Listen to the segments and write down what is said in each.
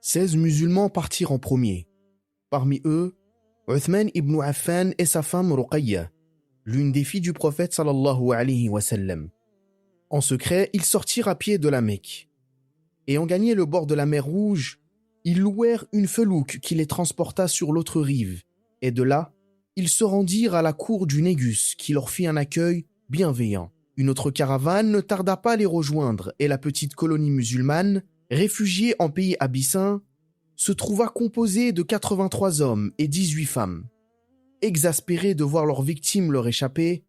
16 musulmans partirent en premier. Parmi eux, Uthman ibn Affan et sa femme Ruqayya, l'une des filles du prophète sallallahu alayhi wa sallam. En secret, ils sortirent à pied de la Mecque. Ayant gagné le bord de la mer Rouge, ils louèrent une felouque qui les transporta sur l'autre rive, et de là, ils se rendirent à la cour du Négus qui leur fit un accueil bienveillant. Une autre caravane ne tarda pas à les rejoindre et la petite colonie musulmane, réfugiée en pays abyssin, se trouva composée de 83 hommes et 18 femmes. Exaspérés de voir leurs victimes leur échapper,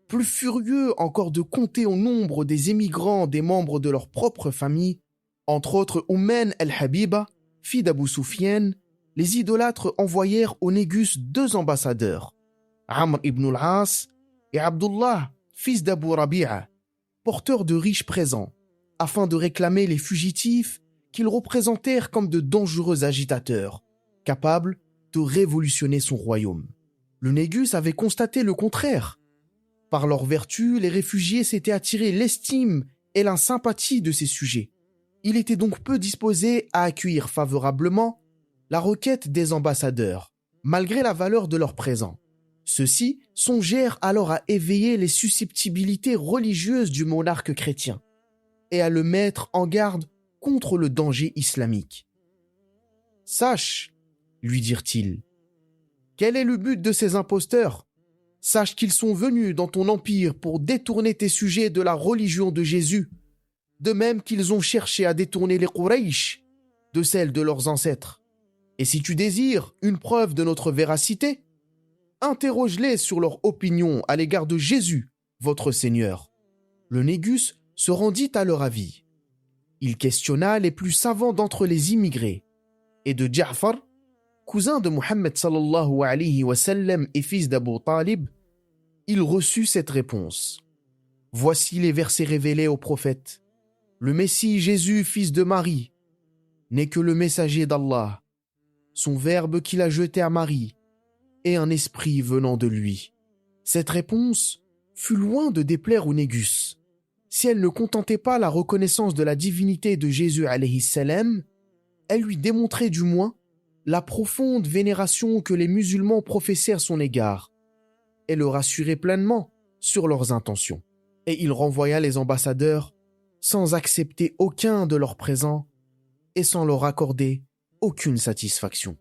plus furieux encore de compter au nombre des émigrants des membres de leur propre famille, entre autres Oumen el-Habiba, fille d'Abu Sufyan, les idolâtres envoyèrent au Négus 2 ambassadeurs, Amr ibn al-As et Abdullah, fils d'Abu Rabi'a, porteurs de riches présents, afin de réclamer les fugitifs qu'ils représentèrent comme de dangereux agitateurs, capables de révolutionner son royaume. Le Négus avait constaté le contraire. Par leur vertu, les réfugiés s'étaient attirés l'estime et la sympathie de ses sujets. Il était donc peu disposé à accueillir favorablement la requête des ambassadeurs, malgré la valeur de leur présent. Ceux-ci songèrent alors à éveiller les susceptibilités religieuses du monarque chrétien et à le mettre en garde contre le danger islamique. « Sache, lui dirent-ils, quel est le but de ces imposteurs ? Sache qu'ils sont venus dans ton empire pour détourner tes sujets de la religion de Jésus, de même qu'ils ont cherché à détourner les Quraysh de celle de leurs ancêtres. Et si tu désires une preuve de notre véracité, interroge-les sur leur opinion à l'égard de Jésus, votre Seigneur. » Le Négus se rendit à leur avis. Il questionna les plus savants d'entre les immigrés, et de Ja'far, cousin de Muhammad sallallahu alayhi wa sallam et fils d'Abu Talib, il reçut cette réponse. Voici les versets révélés au prophète. Le Messie Jésus, fils de Marie, n'est que le messager d'Allah, son verbe qu'il a jeté à Marie, et un esprit venant de lui. Cette réponse fut loin de déplaire au Négus. Si elle ne contentait pas la reconnaissance de la divinité de Jésus alayhi salam, elle lui démontrait du moins la profonde vénération que les musulmans professèrent son égard et le rassurait pleinement sur leurs intentions. Et il renvoya les ambassadeurs sans accepter aucun de leurs présents et sans leur accorder aucune satisfaction.